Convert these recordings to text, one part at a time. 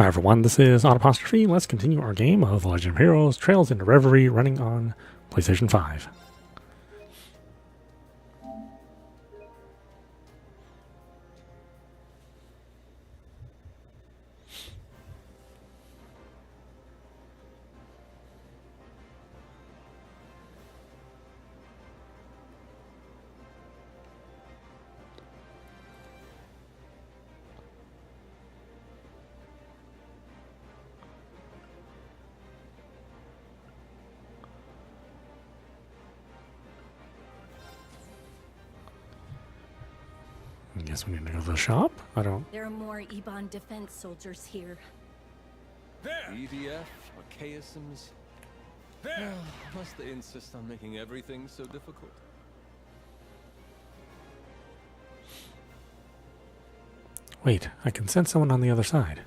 Hi everyone, this is audap. Let's continue our game of The Legend of Heroes Trails into Reverie running on PlayStation 5. I guess we need to go to the shop. There are more Ebon defense soldiers here. There! EDF, archaisms. There! Must they insist on making everything so difficult? Wait, I can sense someone on the other side.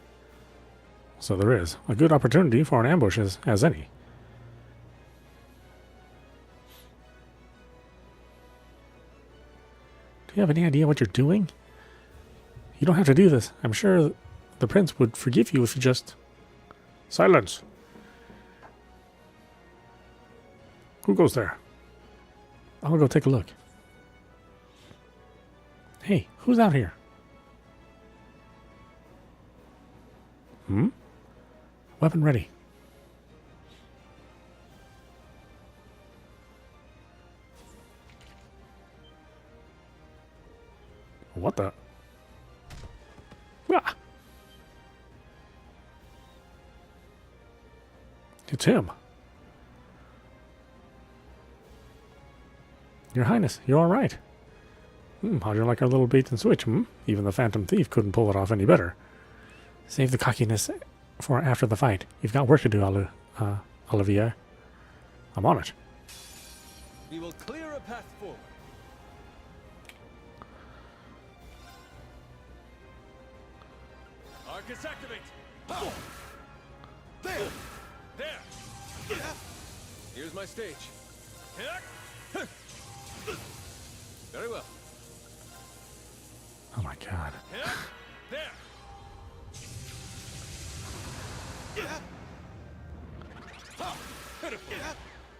So there is. A good opportunity for an ambush as any. Do you have any idea what you're doing? You don't have to do this. I'm sure the prince would forgive you if you just... Silence! Who goes there? I'll go take a look. Hey, who's out here? Weapon ready. What the? Ah! It's him. Your Highness, you're all right. How'd you like our little bait and switch, Even the Phantom Thief couldn't pull it off any better. Save the cockiness for after the fight. You've got work to do, Olivier. I'm on it. We will clear a path forward. Arcus activate! Oh. There! There! Here's my stage. Very well. Oh my god. There!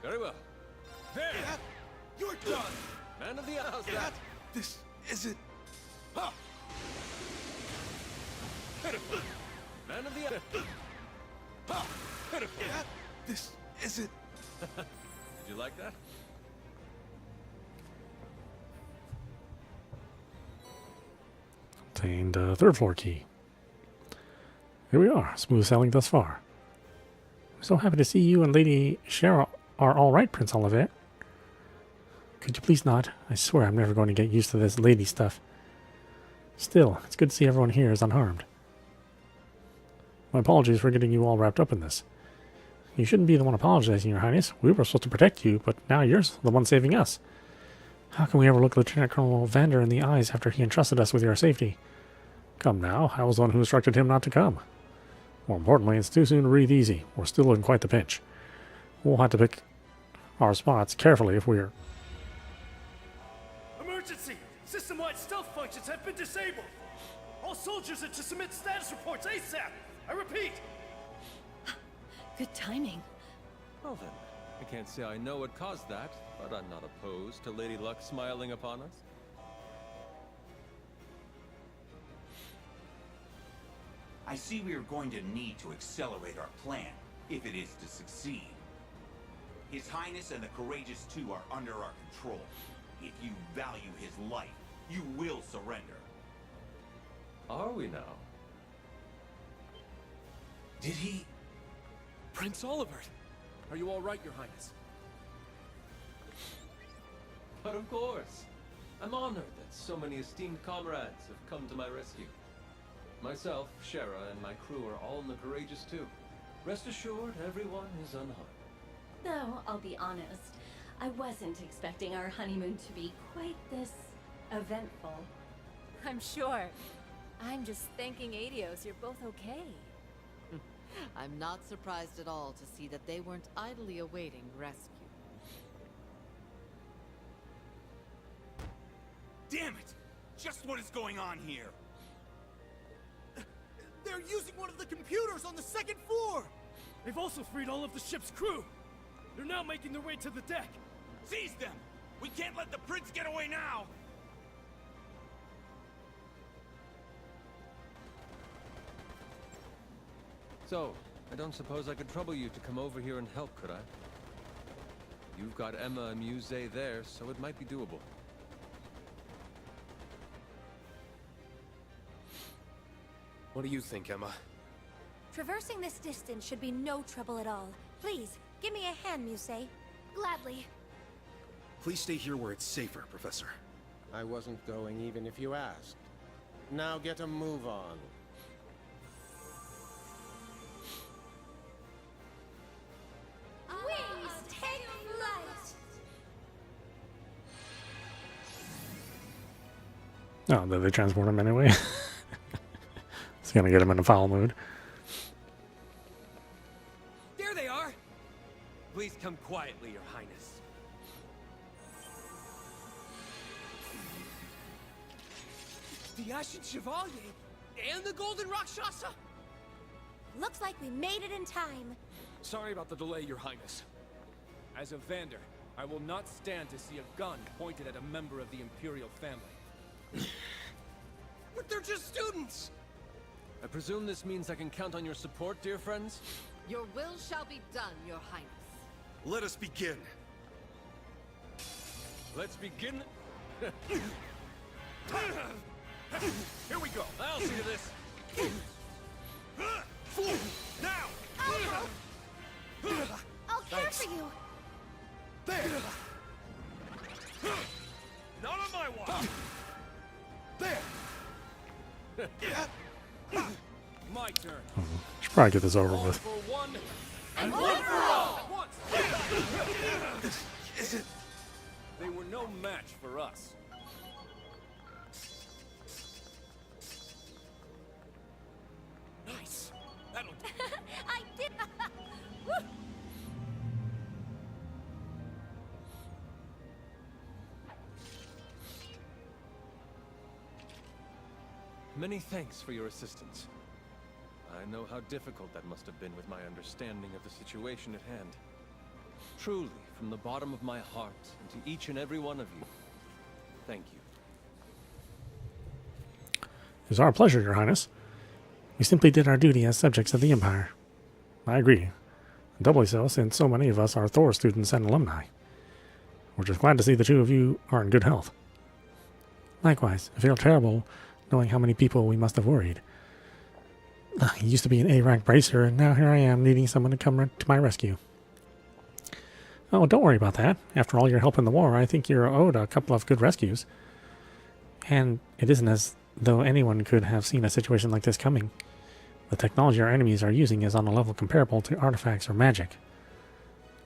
Very well. There! You're done! Man of the house, that! This isn't... Man of the... This isn't... Did you like that? Obtained a third floor key. Here we are, smooth sailing thus far. I'm so happy to see you and Lady Shara are all right, Prince Olivet. Could you please not? I swear I'm never going to get used to this lady stuff. Still, it's good to see everyone here is unharmed. My apologies for getting you all wrapped up in this. You shouldn't be the one apologizing, Your Highness. We were supposed to protect you, but now you're the one saving us. How can we ever look Lieutenant Colonel Vander in the eyes after he entrusted us with your safety? Come now, I was the one who instructed him not to come. More importantly, it's too soon to breathe easy. We're still in quite the pinch. We'll have to pick our spots carefully if we're... Emergency! System-wide stealth functions have been disabled! All soldiers are to submit status reports ASAP! I repeat! Good timing. Well then, I can't say I know what caused that, but I'm not opposed to Lady Luck smiling upon us. I see we are going to need to accelerate our plan, if it is to succeed. His Highness and the Courageous Two are under our control. If you value his life, you will surrender. Are we now? Did he? Prince Olivert! Are you all right, Your Highness? But of course. I'm honored that so many esteemed comrades have come to my rescue. Myself, Shara, and my crew are all in the Courageous Two. Rest assured, everyone is unharmed. Though, I'll be honest, I wasn't expecting our honeymoon to be quite this eventful. I'm sure. I'm just thanking Adios you're both okay. I'm not surprised at all to see that they weren't idly awaiting rescue. Damn it! Just what is going on here? They're using one of the computers on the second floor! They've also freed all of the ship's crew. They're now making their way to the deck. Seize them! We can't let the prince get away now! So, I don't suppose I could trouble you to come over here and help, could I? You've got Emma and Muse there, so it might be doable. What do you think, Emma? Traversing this distance should be no trouble at all. Please, give me a hand, Muse. Gladly. Please stay here where it's safer, Professor. I wasn't going even if you asked. Now get a move on. Wings, take flight! Oh, did they transport him anyway? It's gonna get him in a foul mood. There they are! Please come quietly, Your Highness. The Ashen Chevalier and the Golden Rakshasa? Looks like we made it in time. Sorry about the delay, Your Highness. As a Vander, I will not stand to see a gun pointed at a member of the Imperial family. But they're just students! I presume this means I can count on your support, dear friends? Your will shall be done, Your Highness. Let us begin. Let's begin. Here we go. I'll see to this. Now! I'll care for you. There! Not on my watch! There! My turn. Should probably get this over All with. for one, and one for all! At once! This isn't... They were no match for us. Nice! That'll do. I did. Many thanks for your assistance. I know how difficult that must have been with my understanding of the situation at hand. Truly, from the bottom of my heart, and to each and every one of you, thank you. It's our pleasure, Your Highness. We simply did our duty as subjects of the Empire. I agree. Doubly so, since so many of us are Thor students and alumni. We're just glad to see the two of you are in good health. Likewise, I feel terrible knowing how many people we must have worried. I used to be an A-rank bracer, and now here I am needing someone to come to my rescue. Oh, don't worry about that. After all your help in the war, I think you're owed a couple of good rescues. And it isn't as though anyone could have seen a situation like this coming. The technology our enemies are using is on a level comparable to artifacts or magic.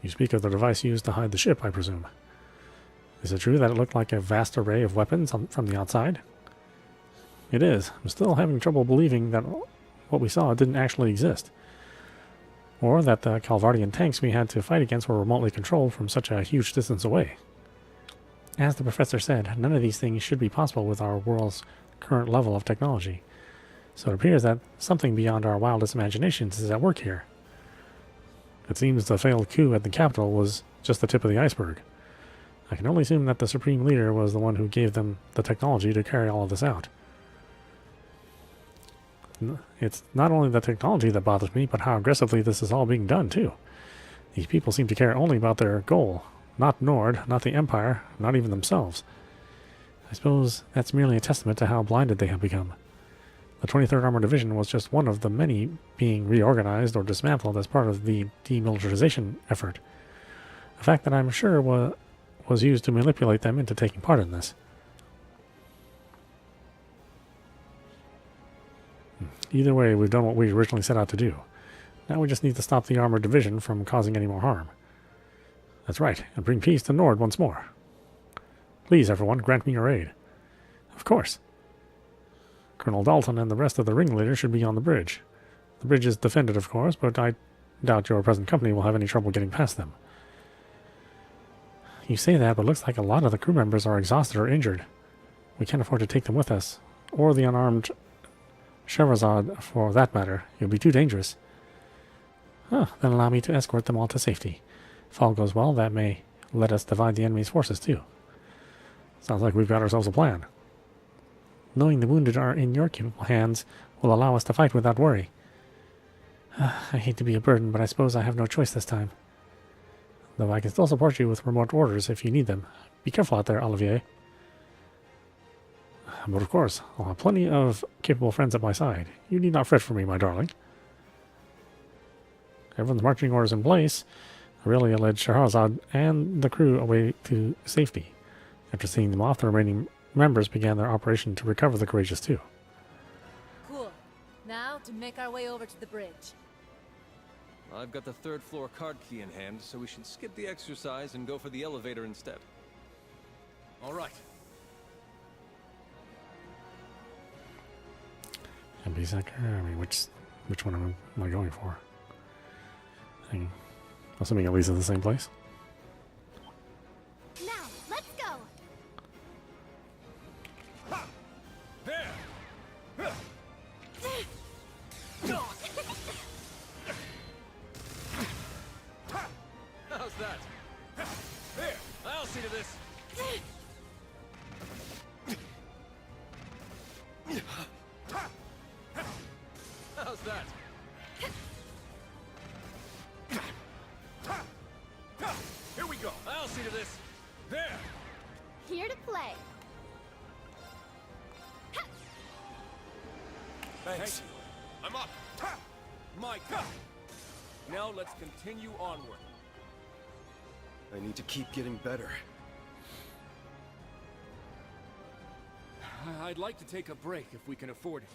You speak of the device used to hide the ship, I presume. Is it true that it looked like a vast array of weapons from the outside? It is. I'm still having trouble believing that what we saw didn't actually exist. Or that the Calvardian tanks we had to fight against were remotely controlled from such a huge distance away. As the professor said, none of these things should be possible with our world's current level of technology. So it appears that something beyond our wildest imaginations is at work here. It seems the failed coup at the capital was just the tip of the iceberg. I can only assume that the Supreme Leader was the one who gave them the technology to carry all of this out. It's not only the technology that bothers me, but how aggressively this is all being done, too. These people seem to care only about their goal. Not Nord, not the Empire, not even themselves. I suppose that's merely a testament to how blinded they have become. The 23rd Armored Division was just one of the many being reorganized or dismantled as part of the demilitarization effort. A fact that I'm sure was used to manipulate them into taking part in this. Either way, we've done what we originally set out to do. Now we just need to stop the Armored Division from causing any more harm. That's right, and bring peace to Nord once more. Please, everyone, grant me your aid. Of course. Colonel Dalton and the rest of the ringleaders should be on the bridge. The bridge is defended, of course, but I doubt your present company will have any trouble getting past them. You say that, but it looks like a lot of the crew members are exhausted or injured. We can't afford to take them with us, or the unarmed Scheherazade, for that matter. It would be too dangerous. Then allow me to escort them all to safety. If all goes well, that may let us divide the enemy's forces too. Sounds like we've got ourselves a plan. Knowing the wounded are in your capable hands will allow us to fight without worry. I hate to be a burden, but I suppose I have no choice this time. Though I can still support you with remote orders if you need them. Be careful out there, Olivier. But of course, I'll have plenty of capable friends at my side. You need not fret for me, my darling. Everyone's marching orders in place. Aurelia led Scheherazade and the crew away to safety. After seeing them off, the remaining members began their operation to recover the Courageous 2. Cool. Now to make our way over to the bridge. I've got the 3rd floor card key in hand, so we should skip the exercise and go for the elevator instead. All right. MP sector? I mean, which one am I going for? I'm assuming at least it's the same place. Now, let's go. There! How's that? There! I'll see to this! How's that? Here we go! I'll see to this! There! Here to play. Thanks. I'm up! My turn! Now let's continue onward. I need to keep getting better. I'd like to take a break if we can afford it.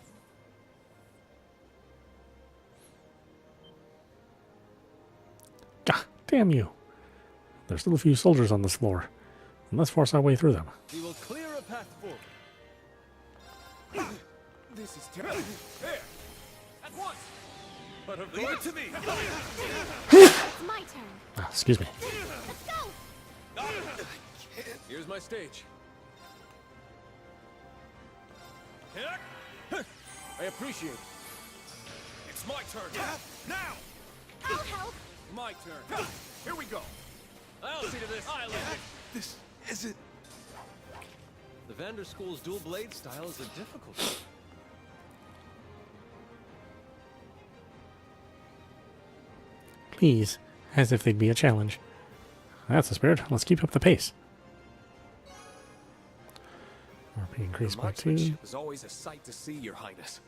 Gah, damn you. There's still a few soldiers on this floor. Let's force our way through them. We will clear a path forward. This is terrible. There! At once! But of Leave it to me! It's my turn. Excuse me. Let's go. Here's my stage. I appreciate it. It's my turn. Now! I'll help. My turn. Here we go. I'll see to this. I land it. This isn't... The Vander School's dual blade style is a difficult one. Please, as if they'd be a challenge. That's the spirit. Let's keep up the pace. RP increased by 2. Marksmanship is always a sight to see, Your Highness.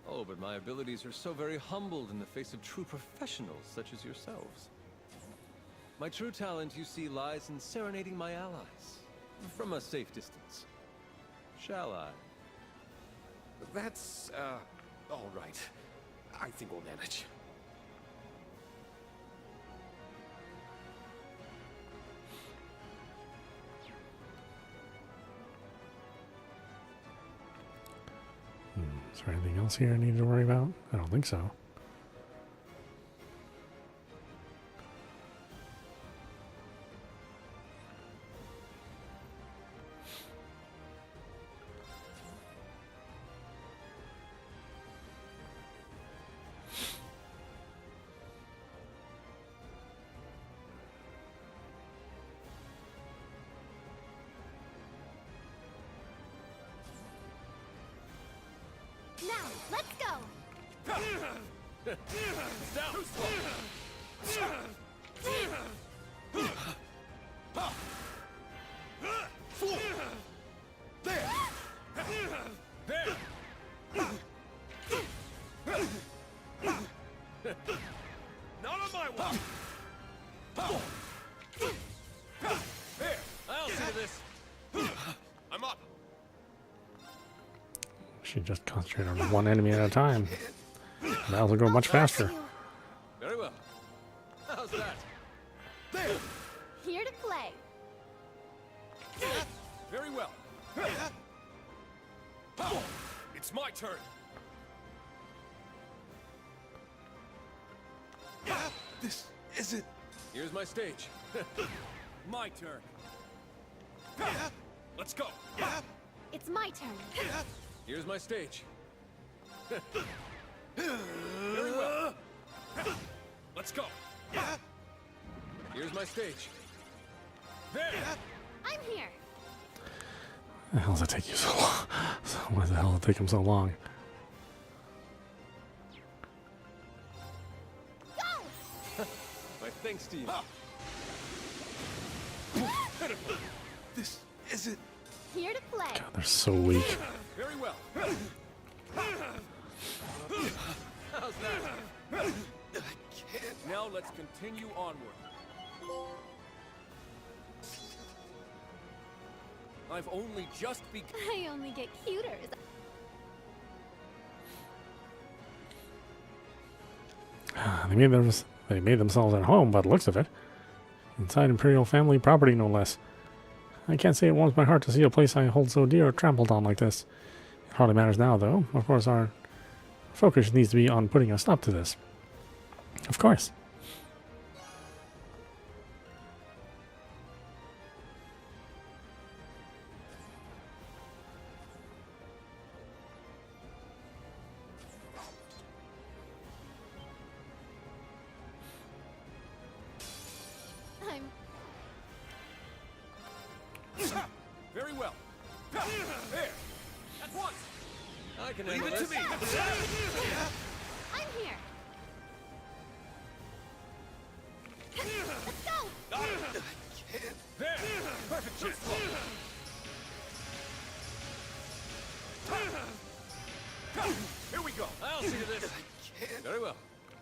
Oh, but my abilities are so very humbled in the face of true professionals such as yourselves. My true talent, you see, lies in serenading my allies. From a safe distance. Shall I? That's, all right. I think we'll manage. Is there anything else here I need to worry about? I don't think so. Now, let's go. Down. Too slow. Fool! There! There! Not on my watch! There! I'll see to this! I'm up! Should just concentrate on one enemy at a time. Battles will go much faster. Very well. How's that? There! Here to play. Very well. It's my turn. This isn't... Here's my stage. My turn. Let's go. It's my turn. Here's my stage. Very well. Let's go. Here's my stage. There. I'm here. The hell does it take you so long? Why the hell did it take him so long? My thanks to you. This isn't... Here to play. God, they're so weak. Very well. How's that? Now let's continue onward. I've only just begun. I only get cuter as They made themselves at home by the looks of it. Inside Imperial family property, no less. I can't say it warms my heart to see a place I hold so dear trampled on like this. It hardly matters now, though. Of course, our focus needs to be on putting a stop to this. Of course. I'm... Very well. There. At once. I can Leave handle it to this. me. I'm here. Let's go. There. Perfect chance. Here we go. I'll see to this. Very well.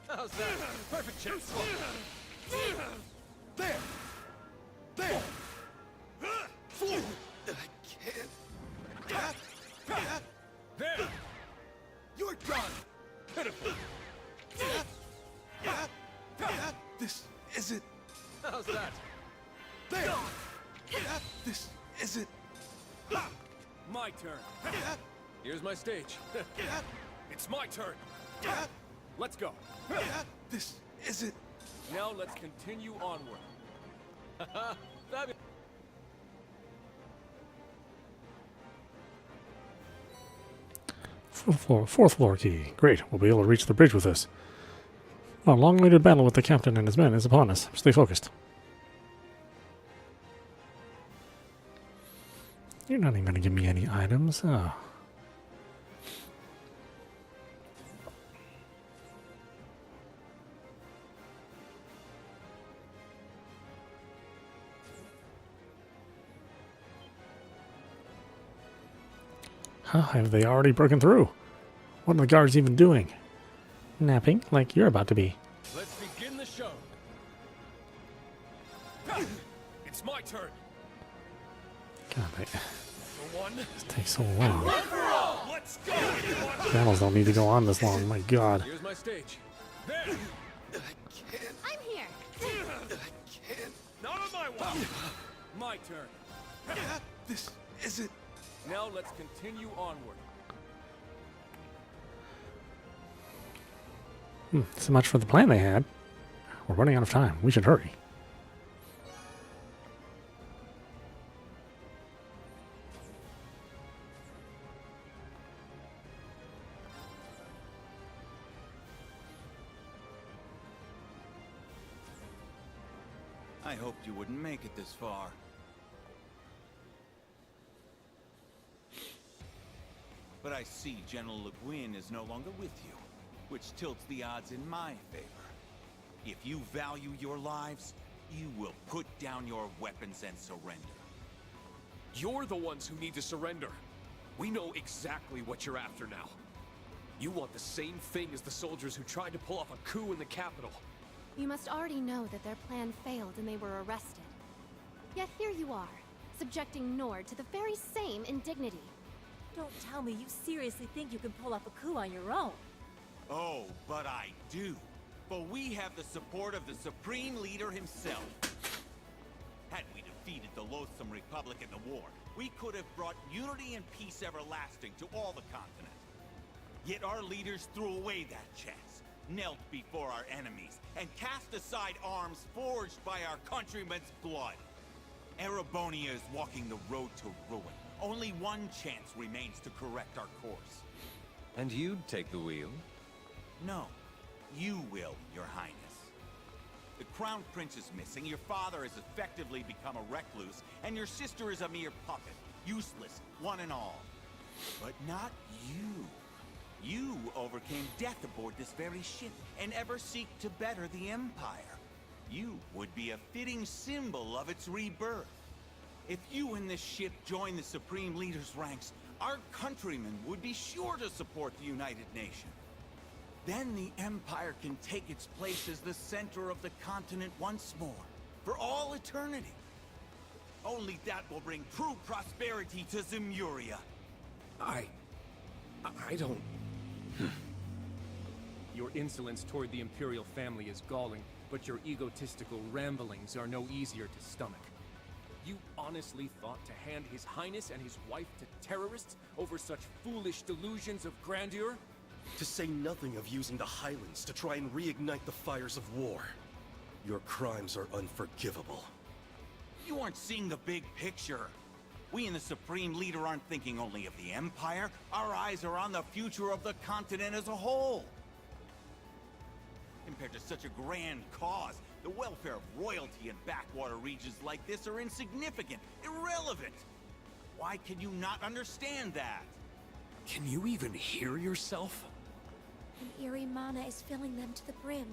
How's that? Perfect chance. There! There! Fool! There. You're done! Pitiful. This isn't... How's that? There! This isn't... My turn. Here's my stage. It's my turn. Let's go. This isn't... Now let's continue onward. Fabulous. Fourth floor key. Great. We'll be able to reach the bridge with this. Our long-awaited battle with the captain and his men is upon us. Stay focused. You're not even going to give me any items. Oh. Huh, have they already broken through? What are the guards even doing? Napping like you're about to be. Let's begin the show. It's my turn. God, they For one. this takes so long. Let's go. Battles don't need to go on this long. My God. Here's my stage. There. I'm here. Not on my watch. My turn. This isn't... Now let's continue onward. So much for the plan they had. We're running out of time. We should hurry. I hoped you wouldn't make it this far. But I see General Le Guin is no longer with you, which tilts the odds in my favor. If you value your lives, you will put down your weapons and surrender. You're the ones who need to surrender. We know exactly what you're after now. You want the same thing as the soldiers who tried to pull off a coup in the capital. You must already know that their plan failed and they were arrested. Yet here you are, subjecting Nord to the very same indignity. Don't tell me you seriously think you can pull off a coup on your own. Oh, but I do. For we have the support of the Supreme Leader himself. Had we defeated the loathsome Republic in the war, we could have brought unity and peace everlasting to all the continent. Yet our leaders threw away that chance, knelt before our enemies, and cast aside arms forged by our countrymen's blood. Erebonia is walking the road to ruin. Only one chance remains to correct our course. And you'd take the wheel? No, you will, Your Highness. The Crown Prince is missing, your father has effectively become a recluse, and your sister is a mere puppet. Useless, one and all. But not you. You overcame death aboard this very ship, and ever seek to better the Empire. You would be a fitting symbol of its rebirth. If you and this ship join the Supreme Leader's ranks, our countrymen would be sure to support the United Nations. Then the Empire can take its place as the center of the continent once more, for all eternity. Only that will bring true prosperity to Zemuria. I don't... Your insolence toward the Imperial family is galling, but your egotistical ramblings are no easier to stomach. You honestly thought to hand His Highness and his wife to terrorists over such foolish delusions of grandeur? To say nothing of using the Highlands to try and reignite the fires of war. Your crimes are unforgivable. You aren't seeing the big picture. We and the Supreme Leader aren't thinking only of the Empire. Our eyes are on the future of the continent as a whole. Compared to such a grand cause, the welfare of royalty in backwater regions like this are insignificant, irrelevant. Why can you not understand that? Can you even hear yourself? An eerie mana is filling them to the brim.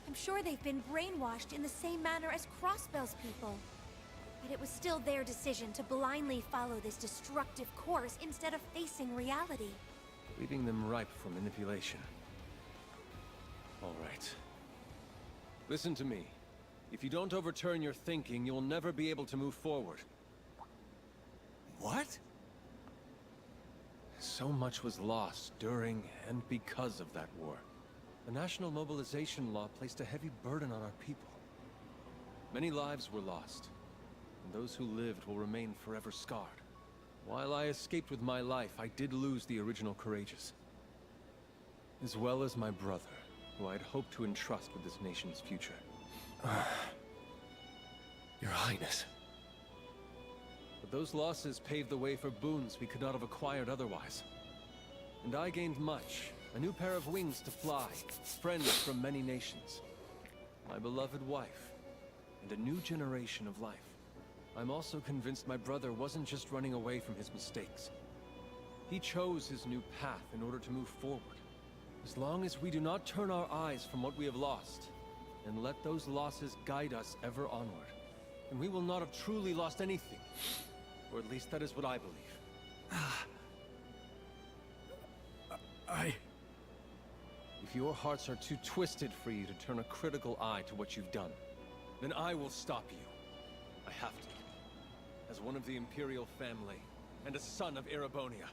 I'm sure they've been brainwashed in the same manner as Crossbell's people. But it was still their decision to blindly follow this destructive course instead of facing reality. Leaving them ripe for manipulation. All right. Listen to me. If you don't overturn your thinking, you'll never be able to move forward. What? So much was lost during and because of that war. The national mobilization law placed a heavy burden on our people. Many lives were lost, and those who lived will remain forever scarred. While I escaped with my life, I did lose the original courageous. As well as my brother, who I'd hoped to entrust with this nation's future. Your Highness. But those losses paved the way for boons we could not have acquired otherwise. And I gained much. A new pair of wings to fly, friends from many nations, my beloved wife, and a new generation of life. I'm also convinced my brother wasn't just running away from his mistakes. He chose his new path in order to move forward. As long as we do not turn our eyes from what we have lost, and let those losses guide us ever onward, then we will not have truly lost anything. Or at least that is what I believe. If your hearts are too twisted for you to turn a critical eye to what you've done, then I will stop you. I have to. As one of the Imperial family, and a son of Erebonia.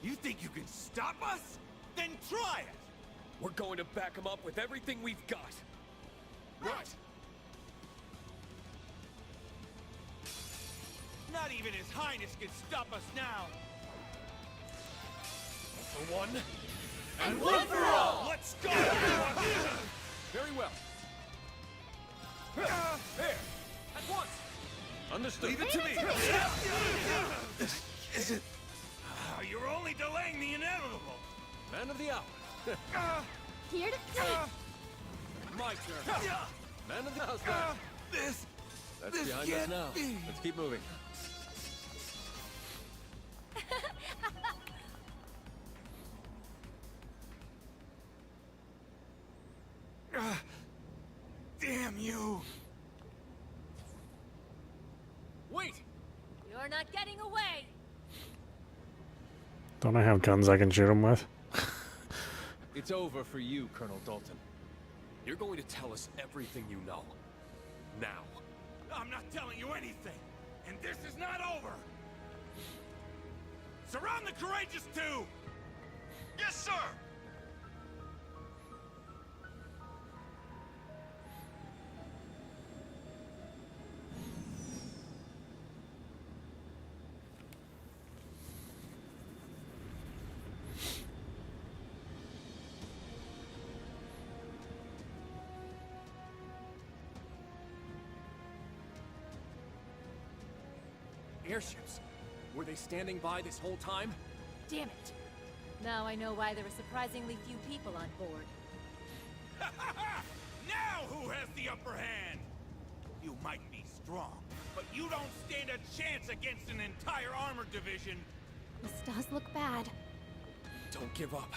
You think you can stop us? Then try it! We're going to back him up with everything we've got. What? Not even His Highness can stop us now! For one, and one for all! Let's go! Very well. There! At once! Understood. Leave it to me! This isn't... You're only delaying the inevitable! Man of the hour. Here to take. My turn. Man of the house. That's behind us now. Let's keep moving. Damn you! Wait! You're not getting away! Don't I have guns I can shoot him with? It's over for you, Colonel Dalton. You're going to tell us everything you know. Now. I'm not telling you anything! And this is not over! Surround the Courageous 2! Yes, sir! Airships. Were they standing by this whole time? Damn it. Now I know why there were surprisingly few people on board. Now who has the upper hand? You might be strong, but you don't stand a chance against an entire armored division. This does look bad. Don't give up.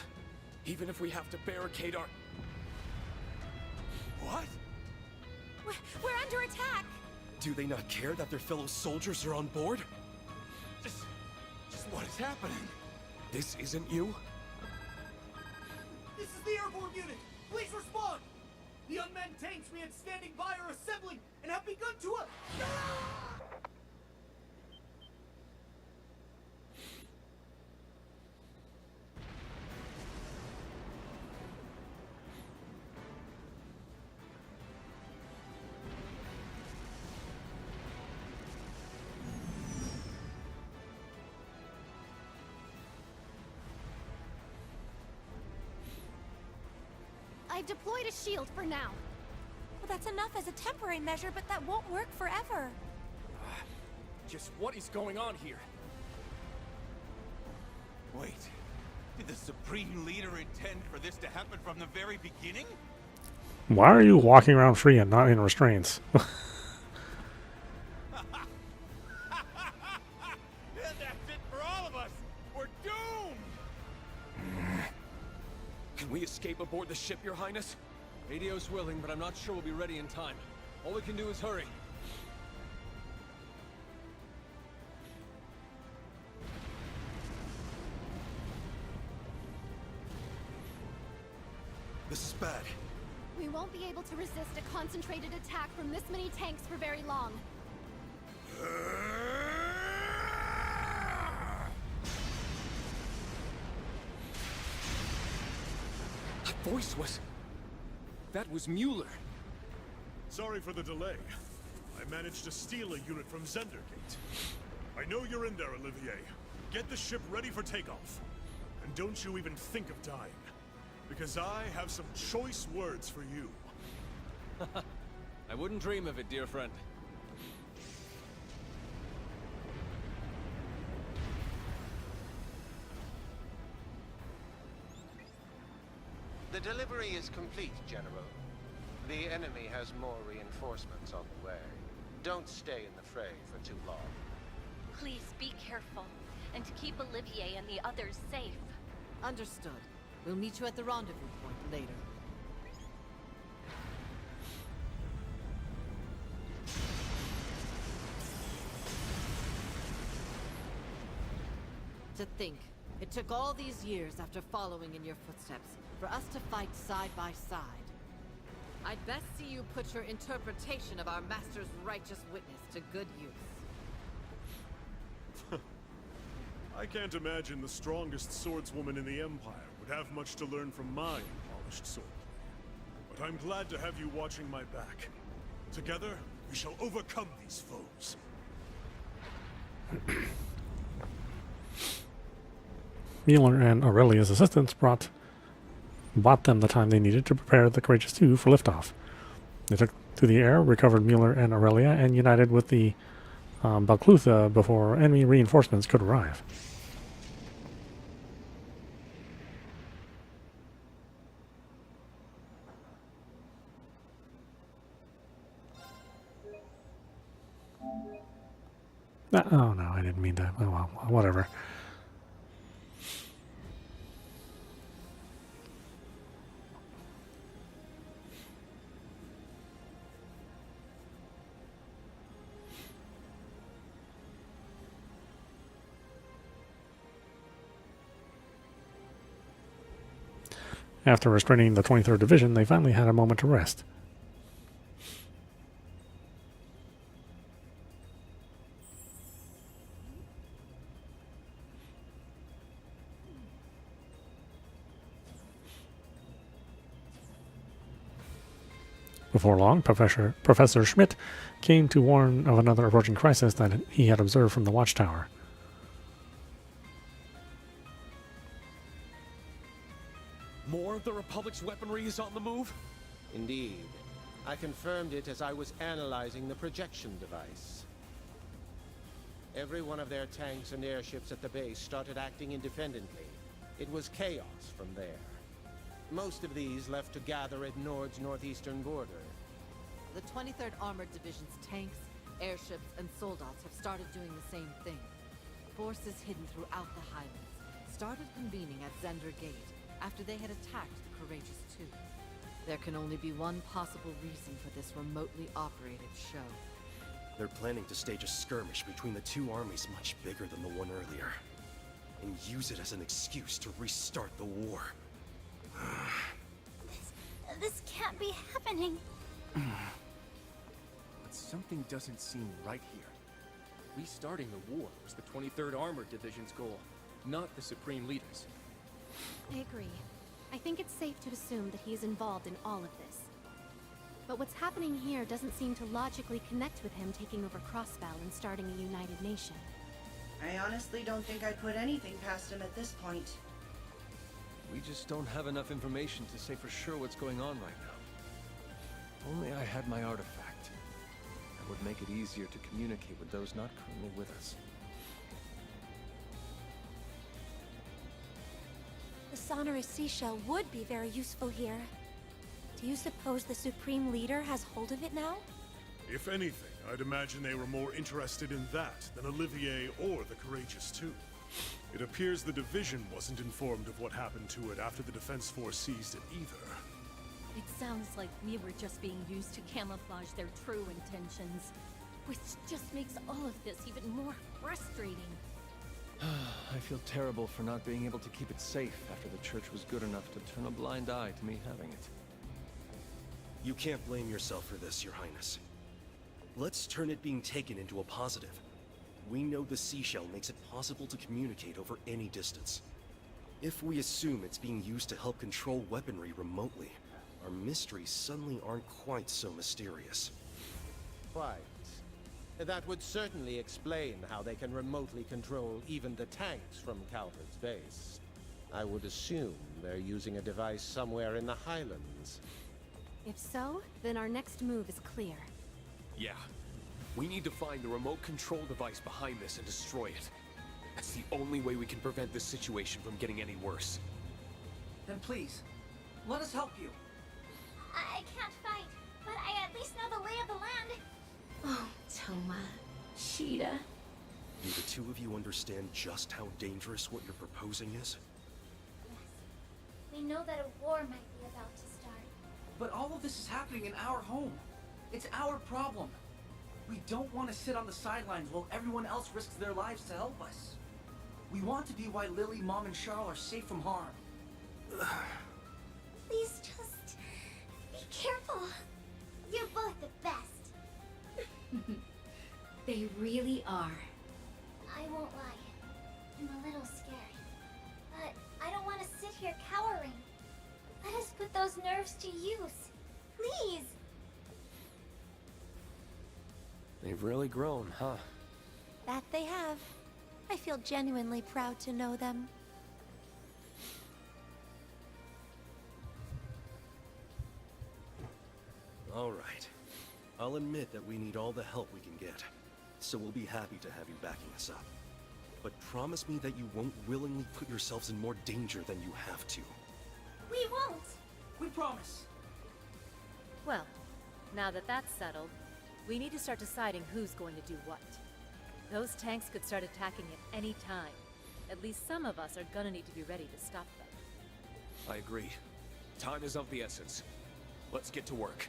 Even if we have to barricade our... What? We're under attack! Do they not care that their fellow soldiers are on board? Just what is happening? This isn't you? This is the airborne unit! Please respond! The unmanned tanks we had standing by are assembling and have begun to... I've deployed a shield for now. Well, that's enough as a temporary measure, but that won't work forever. Just what is going on here? Wait, did the Supreme Leader intend for this to happen from the very beginning? Why are you walking around free and not in restraints? That's it for all of us! We're doomed! Can we escape aboard the ship, Your Highness? Radio's willing, but I'm not sure we'll be ready in time. All we can do is hurry. This is bad. We won't be able to resist a concentrated attack from this many tanks for very long. That voice was... That was Mueller. Sorry for the delay. I managed to steal a unit from Zendergate. I know you're in there, Olivier. Get the ship ready for takeoff. And don't you even think of dying. Because I have some choice words for you. I wouldn't dream of it, dear friend. The delivery is complete, General. The enemy has more reinforcements on the way. Don't stay in the fray for too long. Please be careful, and keep Olivier and the others safe. Understood. We'll meet you at the rendezvous point later. To think, it took all these years after following in your footsteps for us to fight side by side. I'd best see you put your interpretation of our master's righteous witness to good use. I can't imagine the strongest swordswoman in the Empire would have much to learn from my polished sword. But I'm glad to have you watching my back. Together, we shall overcome these foes. Mueller and Aurelia's assistants bought them the time they needed to prepare the Courageous Two for liftoff. They took to the air, recovered Mueller and Aurelia, and united with the Balclutha before enemy reinforcements could arrive. Oh no, I didn't mean to. Oh well, whatever. After restraining the 23rd Division, they finally had a moment to rest. Before long, Professor Schmidt came to warn of another approaching crisis that he had observed from the watchtower. More of the Republic's weaponry is on the move? Indeed. I confirmed it as I was analyzing the projection device. Every one of their tanks and airships at the base started acting independently. It was chaos from there. Most of these left to gather at Nord's northeastern border. The 23rd Armored Division's tanks, airships, and soldats have started doing the same thing. Forces hidden throughout the Highlands started convening at Zender Gate after they had attacked the Courageous Two. There can only be one possible reason for this remotely operated show. They're planning to stage a skirmish between the two armies much bigger than the one earlier, and use it as an excuse to restart the war. This can't be happening. But something doesn't seem right here. Restarting the war was the 23rd Armored Division's goal, not the Supreme Leader's. I agree. I think it's safe to assume that he is involved in all of this. But what's happening here doesn't seem to logically connect with him taking over Crossbell and starting a united nation. I honestly don't think I'd put anything past him at this point. We just don't have enough information to say for sure what's going on right now. Only I had my artifact. That would make it easier to communicate with those not currently with us. The sonorous seashell would be very useful here. Do you suppose the Supreme Leader has hold of it now? If anything, I'd imagine they were more interested in that than Olivier or the Courageous Two. It appears the Division wasn't informed of what happened to it after the Defense Force seized it either. It sounds like we were just being used to camouflage their true intentions, which just makes all of this even more frustrating. I feel terrible for not being able to keep it safe after the Church was good enough to turn a blind eye to me having it. You can't blame yourself for this, Your Highness. Let's turn it being taken into a positive. We know the seashell makes it possible to communicate over any distance. If we assume it's being used to help control weaponry remotely, our mysteries suddenly aren't quite so mysterious. Quite. That would certainly explain how they can remotely control even the tanks from Calvert's base. I would assume they're using a device somewhere in the Highlands. If so, then our next move is clear. Yeah. We need to find the remote control device behind this and destroy it. That's the only way we can prevent this situation from getting any worse. Then please, let us help you. I can't fight, but I at least know the lay of the land. Oh, Toma, Sheeta. Do the two of you understand just how dangerous what you're proposing is? Yes. We know that a war might be about to start. But all of this is happening in our home. It's our problem. We don't want to sit on the sidelines while everyone else risks their lives to help us. We want to be why Lily, Mom, and Charles are safe from harm. Please just be careful. You're both the best. They really are. I won't lie. I'm a little scared. But I don't want to sit here cowering. Let us put those nerves to use. Please. They've really grown, huh? That they have. I feel genuinely proud to know them. All right. I'll admit that we need all the help we can get, so we'll be happy to have you backing us up. But promise me that you won't willingly put yourselves in more danger than you have to. We won't. We promise. Well, now that that's settled, we need to start deciding who's going to do what. Those tanks could start attacking at any time. At least some of us are gonna need to be ready to stop them. I agree. Time is of the essence. Let's get to work.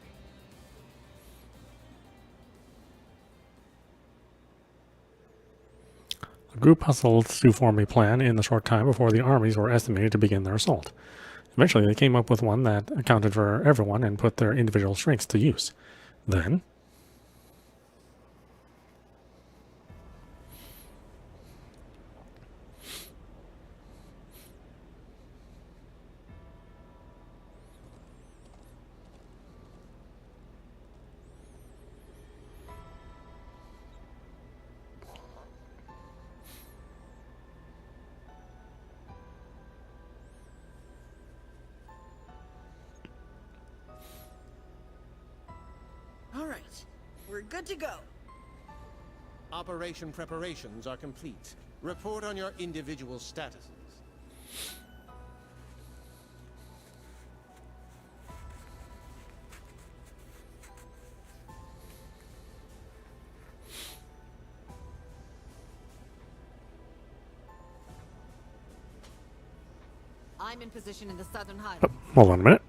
The group hustled to form a plan in the short time before the armies were estimated to begin their assault. Eventually, they came up with one that accounted for everyone and put their individual strengths to use. Then, All right, we're good to go. Operation preparations are complete. Report on your individual statuses. I'm in position in the southern highlands. Oh, hold on a minute.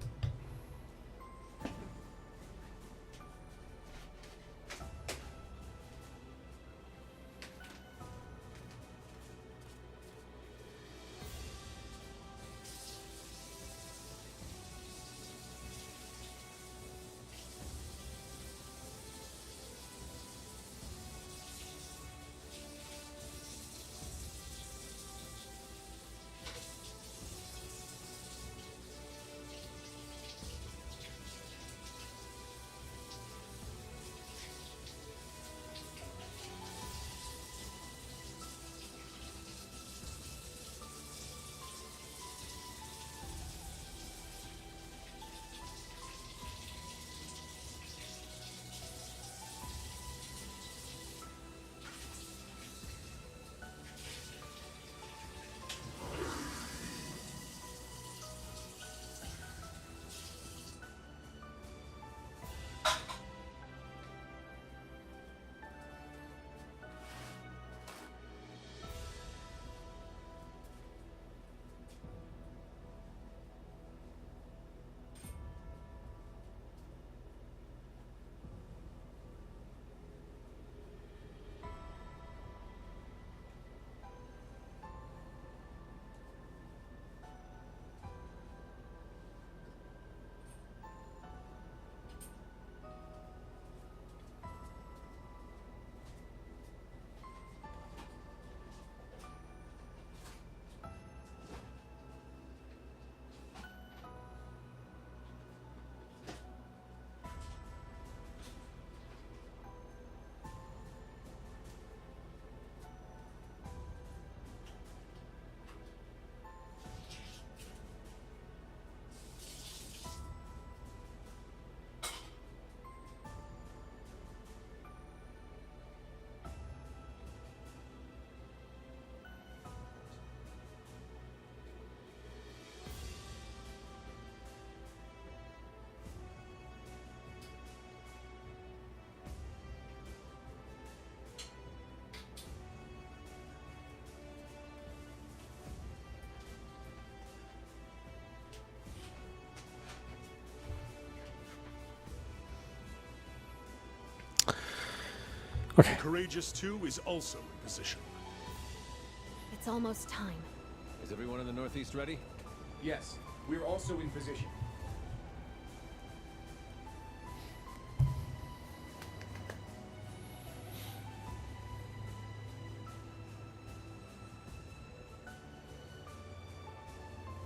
Okay. Courageous 2 is also in position. It's almost time. Is everyone in the northeast ready? Yes, we're also in position.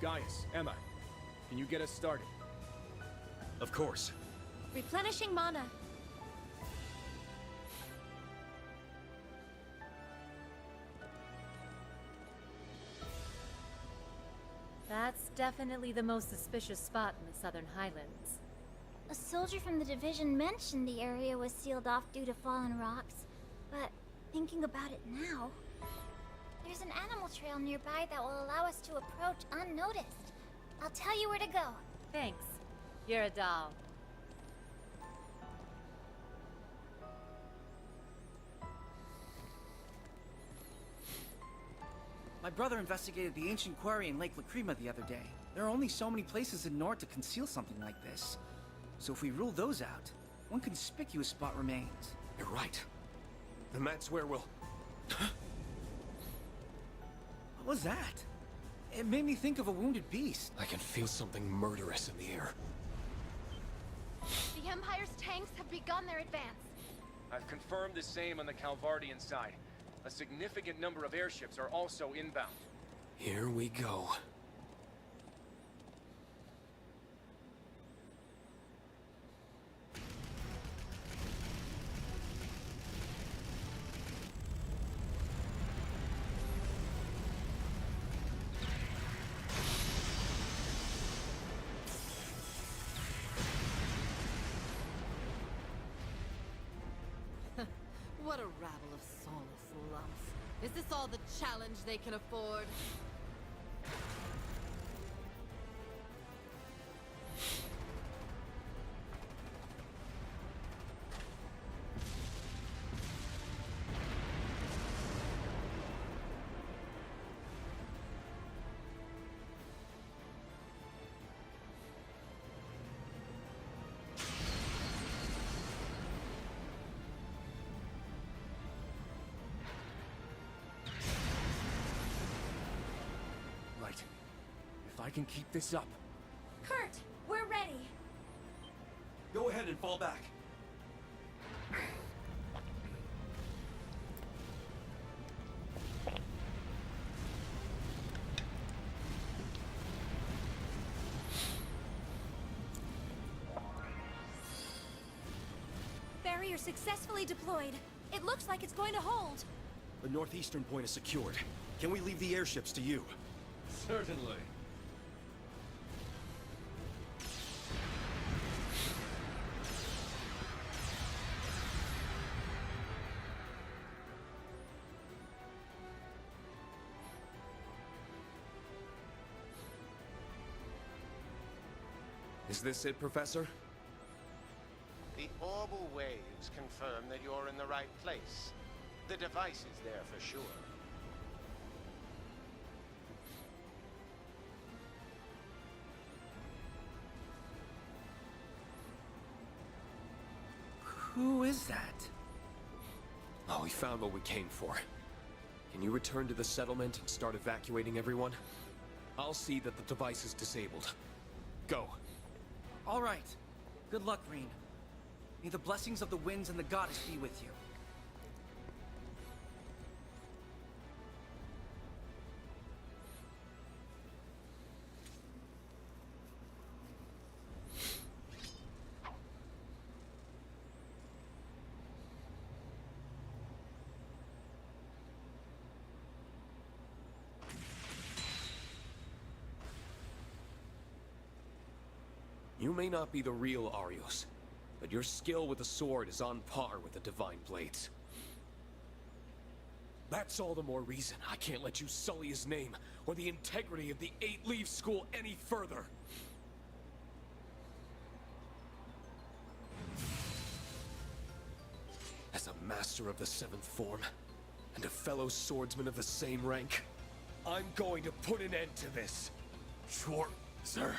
Gaius, Emma, can you get us started? Of course. Replenishing mana. That's definitely the most suspicious spot in the Southern Highlands. A soldier from the division mentioned the area was sealed off due to fallen rocks, but thinking about it now, there's an animal trail nearby that will allow us to approach unnoticed. I'll tell you where to go. Thanks. You're a doll. My brother investigated the ancient quarry in Lake Lacrima the other day. There are only so many places in Nord to conceal something like this. So if we rule those out, one conspicuous spot remains. You're right. And that's where we'll... What was that? It made me think of a wounded beast. I can feel something murderous in the air. The Empire's tanks have begun their advance. I've confirmed the same on the Calvardian side. A significant number of airships are also inbound. Here we go. What a rabble of soulless lumps. Is this all the challenge they can afford? Right. If I can keep this up. Kurt, we're ready. Go ahead and fall back. Barrier successfully deployed. It looks like it's going to hold. The northeastern point is secured. Can we leave the airships to you? Certainly. Is this it, Professor? The orbal waves confirm that you're in the right place. The device is there for sure. Who is that? Oh, we found what we came for. Can you return to the settlement and start evacuating everyone? I'll see that the device is disabled. Go. All right. Good luck, Rean. May the blessings of the winds and the goddess be with you. You may not be the real Arios, but your skill with the sword is on par with the Divine Blades. That's all the more reason I can't let you sully his name or the integrity of the 8 Leaf School any further. As a master of the 7th form, and a fellow swordsman of the same rank, I'm going to put an end to this. Schwarzer.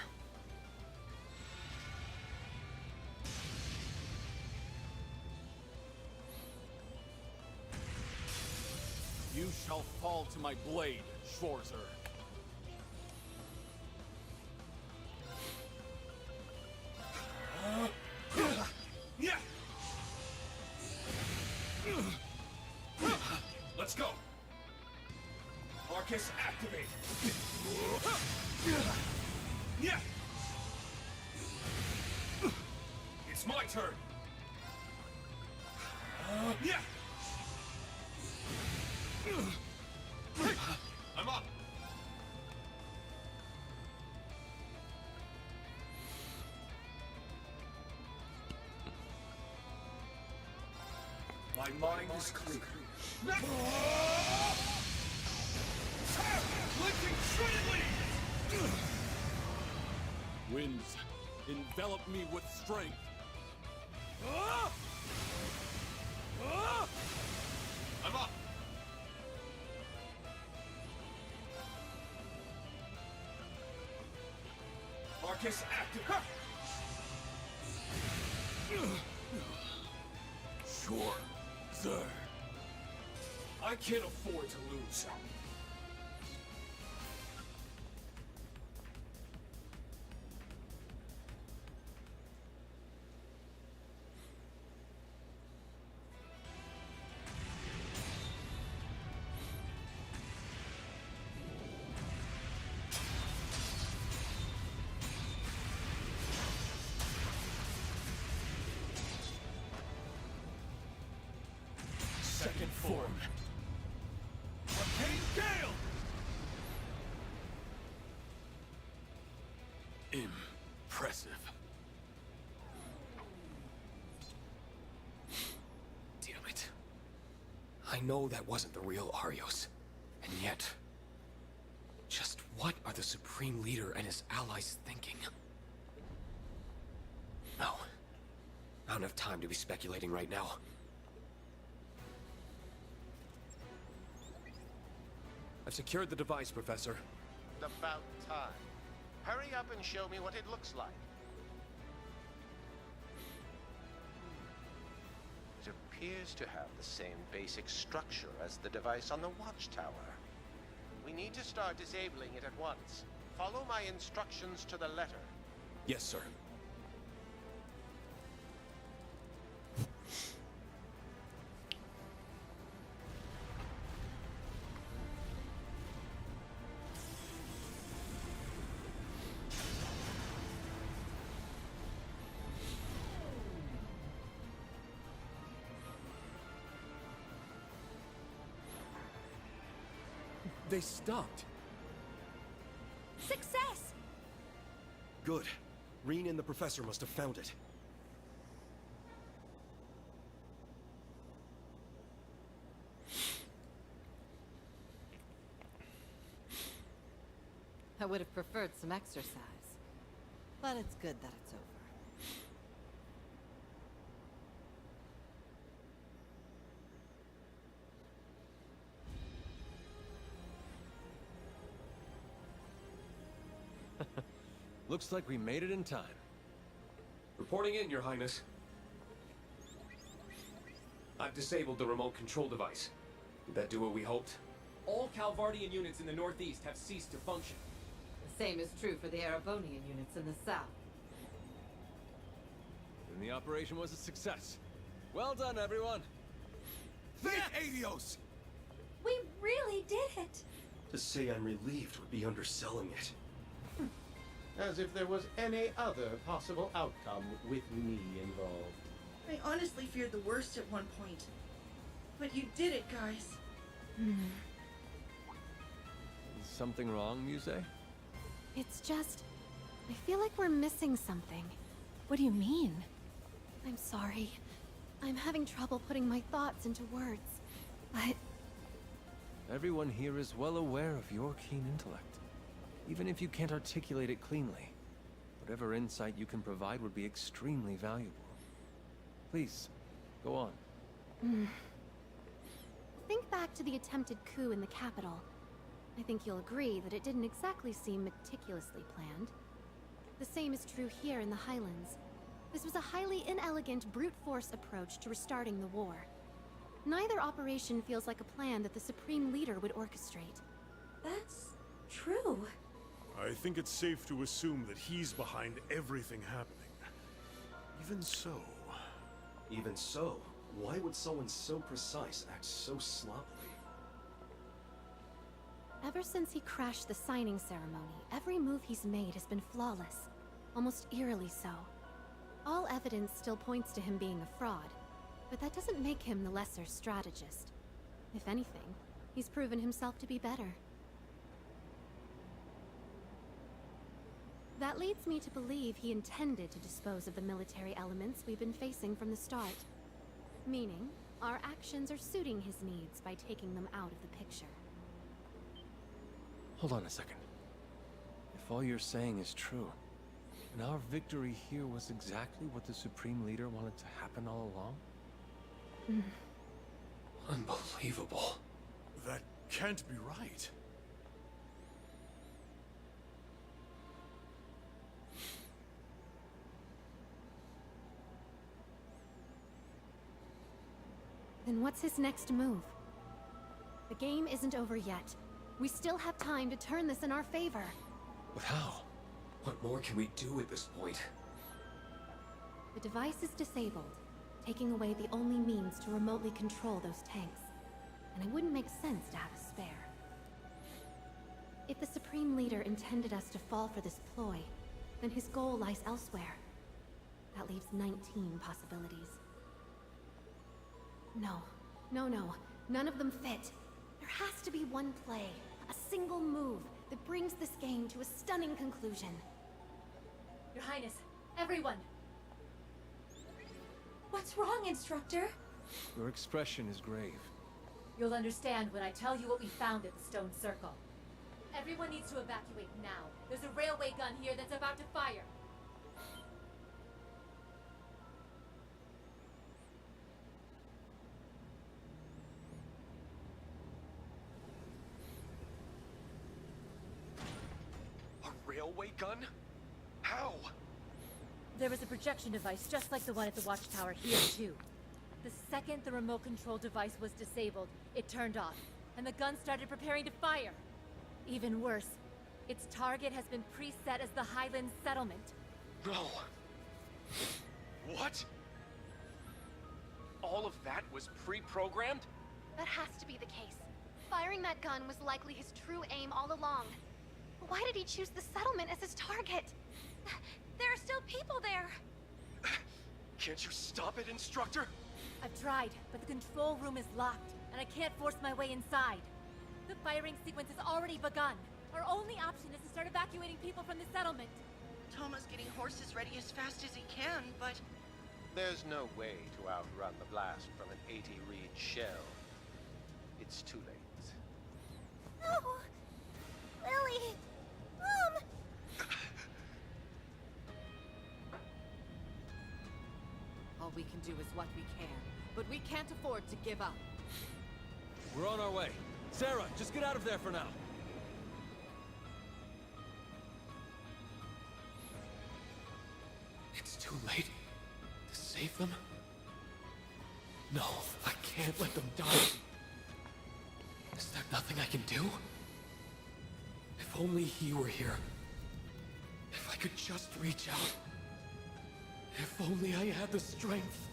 You shall fall to my blade, Schwarzer. Let's go! Arcus, activate! It's my turn! I'm up! My mind is clear. Lifting trinity! Winds, envelop me with strength. I'm up! Arcus, active! Schwarzer. I can't afford to lose. Second form. Arcane Gale! Impressive. Damn it. I know that wasn't the real Arios. And yet... just what are the Supreme Leader and his allies thinking? No. I don't have time to be speculating right now. I've secured the device, Professor. About time. Hurry up and show me what it looks like. It appears to have the same basic structure as the device on the watchtower. We need to start disabling it at once. Follow my instructions to the letter. Yes, sir. They stopped. Success! Good. Rean and the Professor must have found it. I would have preferred some exercise. But it's good that it's over. Looks like we made it in time. Reporting in, Your Highness. I've disabled the remote control device. Did that do what we hoped? All Calvardian units in the northeast have ceased to function. The same is true for the Erebonian units in the south. And the operation was a success. Well done, everyone. Thank Adios! We really did it! To say I'm relieved would be underselling it. As if there was any other possible outcome with me involved. I honestly feared the worst at one point. But you did it, guys. Is something wrong, Muse? It's just... I feel like we're missing something. What do you mean? I'm sorry. I'm having trouble putting my thoughts into words. But... Everyone here is well aware of your keen intellect. Even if you can't articulate it cleanly, whatever insight you can provide would be extremely valuable. Please, go on. Think back to the attempted coup in the capital. I think you'll agree that it didn't exactly seem meticulously planned. The same is true here in the Highlands. This was a highly inelegant brute force approach to restarting the war. Neither operation feels like a plan that the Supreme Leader would orchestrate. That's true. I think it's safe to assume that he's behind everything happening. Even so... Even so, why would someone so precise act so sloppily? Ever since he crashed the signing ceremony, every move he's made has been flawless. Almost eerily so. All evidence still points to him being a fraud, but that doesn't make him the lesser strategist. If anything, he's proven himself to be better. That leads me to believe he intended to dispose of the military elements we've been facing from the start. Meaning, our actions are suiting his needs by taking them out of the picture. Hold on a second. If all you're saying is true, and our victory here was exactly what the Supreme Leader wanted to happen all along? Unbelievable. That can't be right. Then what's his next move? The game isn't over yet. We still have time to turn this in our favor. But how? What more can we do at this point? The device is disabled, taking away the only means to remotely control those tanks. And it wouldn't make sense to have a spare. If the Supreme Leader intended us to fall for this ploy, then his goal lies elsewhere. That leaves 19 possibilities. No. None of them fit. There has to be one play, a single move that brings this game to a stunning conclusion. Your Highness, everyone! What's wrong, Instructor? Your expression is grave. You'll understand when I tell you what we found at the Stone Circle. Everyone needs to evacuate now. There's a railway gun here that's about to fire. A railway gun? How? There was a projection device just like the one at the watchtower here, too. The second the remote control device was disabled, it turned off, and the gun started preparing to fire. Even worse, its target has been preset as the Highlands settlement. No. What? All of that was pre-programmed? That has to be the case. Firing that gun was likely his true aim all along. Why did he choose the settlement as his target? There are still people there! Can't you stop it, Instructor? I've tried, but the control room is locked, and I can't force my way inside. The firing sequence has already begun. Our only option is to start evacuating people from the settlement. Thoma's getting horses ready as fast as he can, but... There's no way to outrun the blast from an 80-reed shell. It's too late. No! Lily! Mom! All we can do is what we can, but we can't afford to give up. We're on our way. Sarah, just get out of there for now. It's too late to save them? No, I can't let them die. Is there nothing I can do? If only he were here. If I could just reach out. If only I had the strength.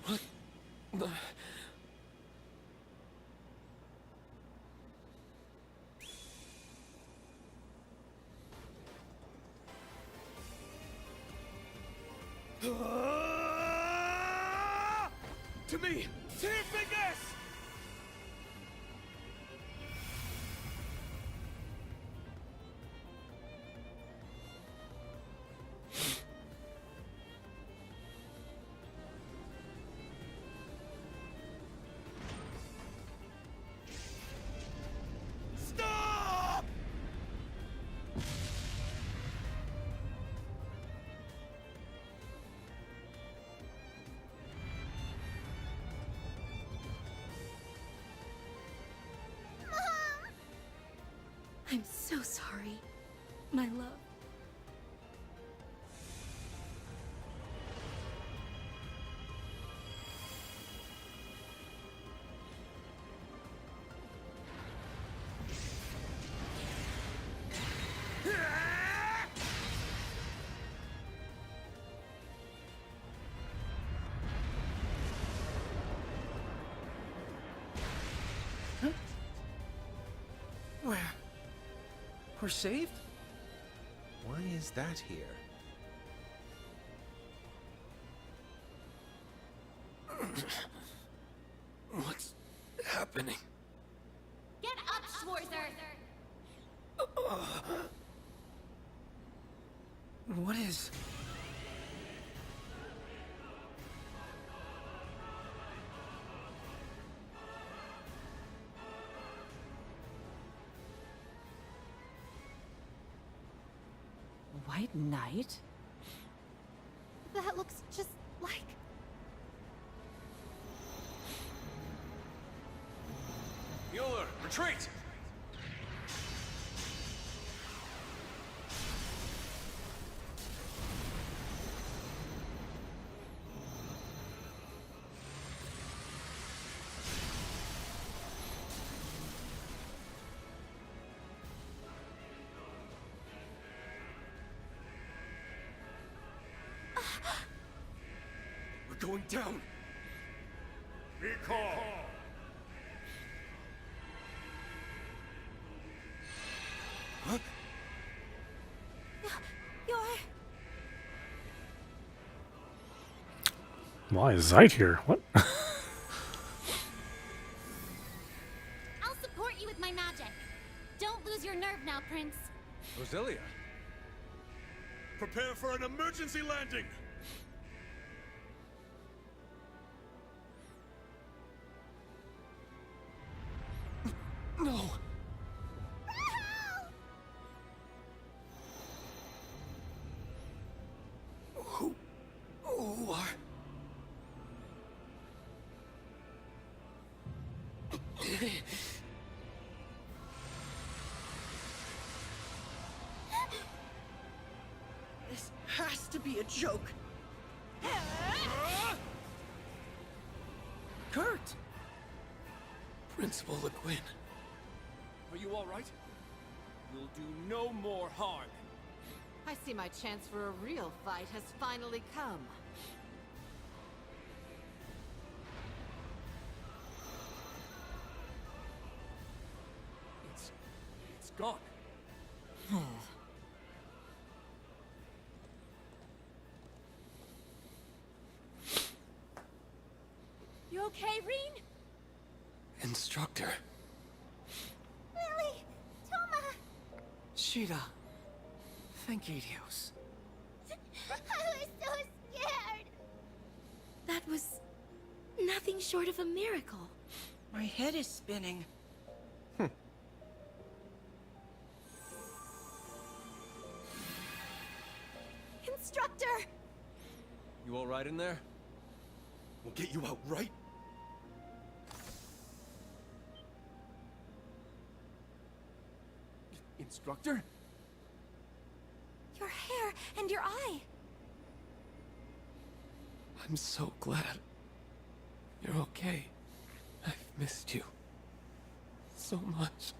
What the... To me! Tear fingers! Stop! I'm so sorry, my love. We're saved? Why is that here? What's happening? Get up, Schwarzer! What is... White Knight? That looks just like... Mueller, retreat! We're going down! Be calm! Huh? You're... Why is Zeit here? What? I'll support you with my magic. Don't lose your nerve now, Prince. Roselia? Prepare for an emergency landing! No. Who are... This has to be a joke. Kurt! Principal LeQuinn. Are you all right? You'll do no more harm. I see my chance for a real fight has finally come. It's gone. You okay, Rean? Instructor. Lily! Toma! Sheeta. Thank you, Dios. I was so scared! That was nothing short of a miracle. My head is spinning. Instructor! You all right in there? We'll get you out, right? Instructor? Your hair and your eye. I'm so glad you're okay. I've missed you so much.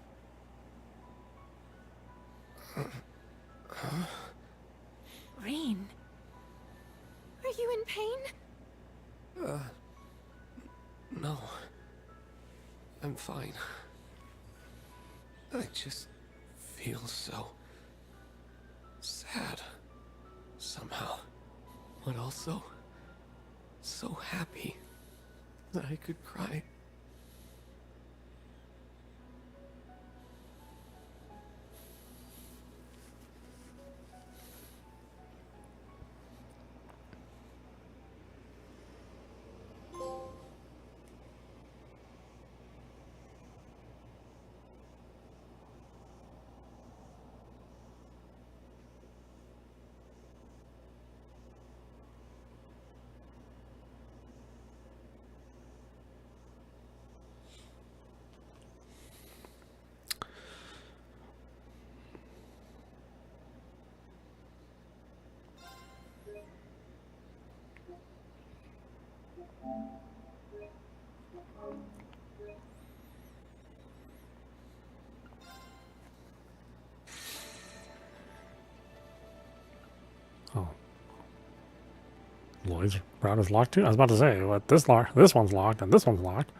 Rean. Are you in pain? No. I'm fine. I just feel so sad somehow, but also so happy that I could cry. Oh. Lloyd's route is locked too? I was about to say, what, this one's locked and this one's locked.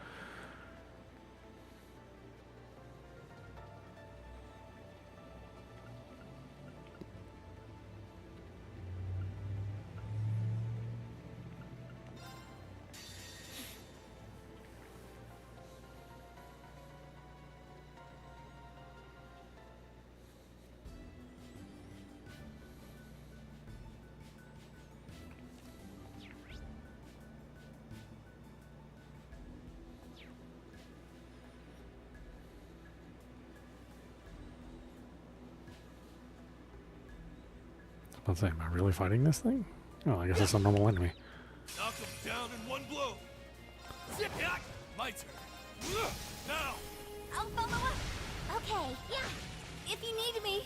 Let's say, am I really fighting this thing? Oh, I guess it's a normal enemy. Knock him down in one blow. Zip yak! My turn. Now! I'll follow up. Okay, yeah. If you need me.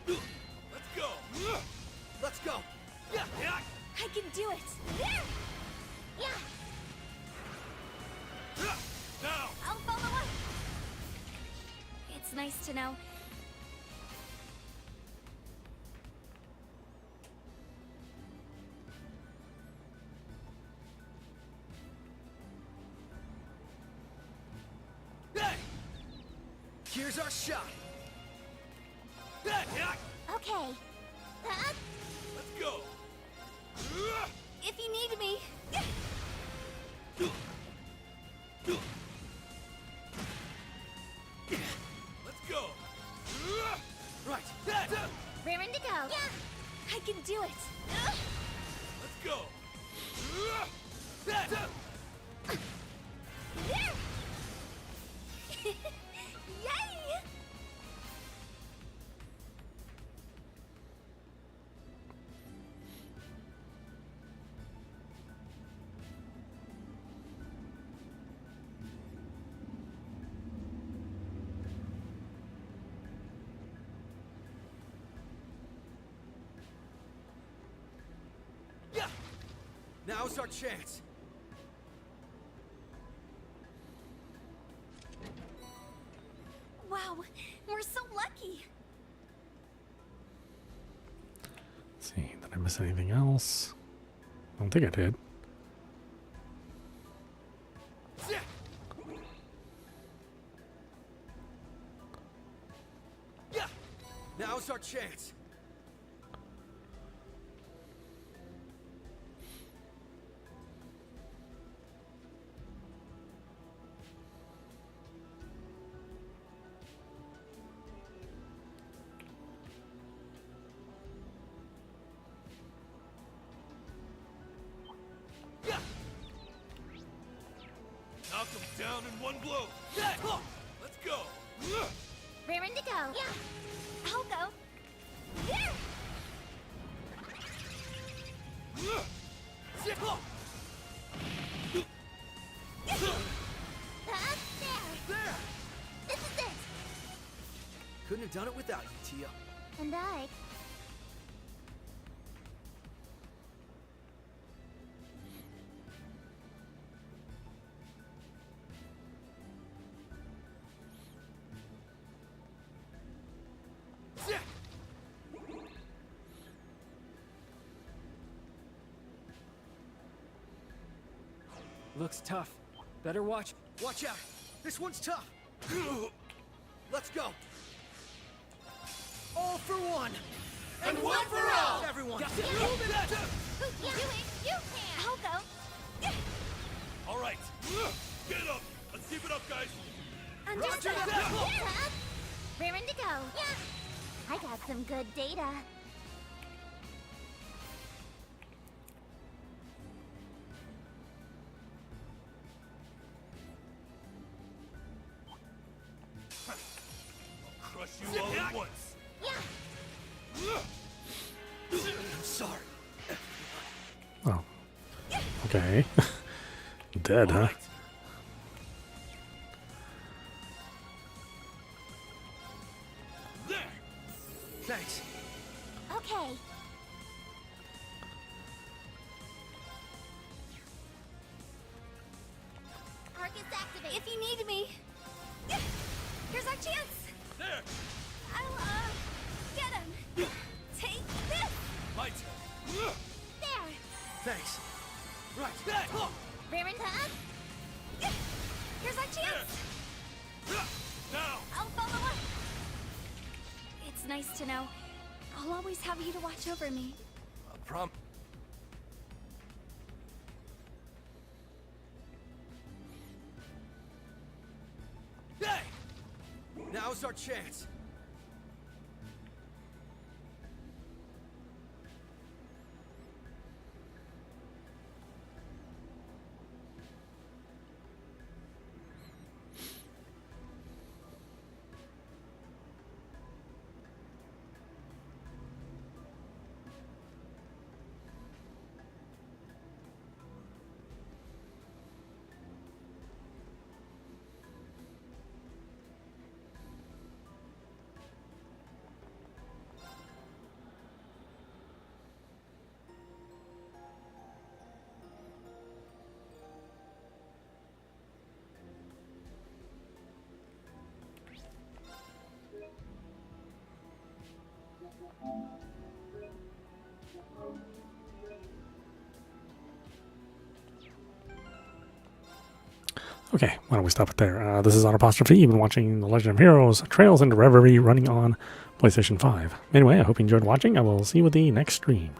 Let's go! Let's go! Yeah! Yak! I can do it. Yeah. Now! I'll follow up. It's nice to know. Here's our shot. Okay. Let's go. If you need me. Let's go. Right. Raring to go. Yeah. I can do it. Let's go. Yay! Yeah! Now's our chance. Wow, we're so lucky. Let's see, did I miss anything else? I don't think I did. Yeah! Now's our chance. Knock them down in one blow. Let's go. Raring to go. Yeah. I'll go. Yeah. There. This is it. Couldn't have done it without you, Tia. And I. Looks tough. Better watch. Watch out. This one's tough. Let's go. All for one. And one for all. Everyone. You can do it. You can. I'll go. All right. Get up. Let's keep it up, guys. Understood. Raring to go. Yeah. I got some good data. Crush you all at once. Yeah. I'm sorry. Oh. Okay. Dead, huh? There. Thanks. Okay. Arc is activated. If you need me. Here's our chance. There. I'll, get him. Take this. Right. There. Thanks. Right. Raring to up. Here's our chance. Now. I'll follow up. It's nice to know I'll always have you to watch over me. Hey! Now's our chance. Okay, why don't we stop it there? This is audap. You've been watching The Legend of Heroes Trails into Reverie running on PlayStation 5. Anyway, I hope you enjoyed watching. I will see you with the next stream.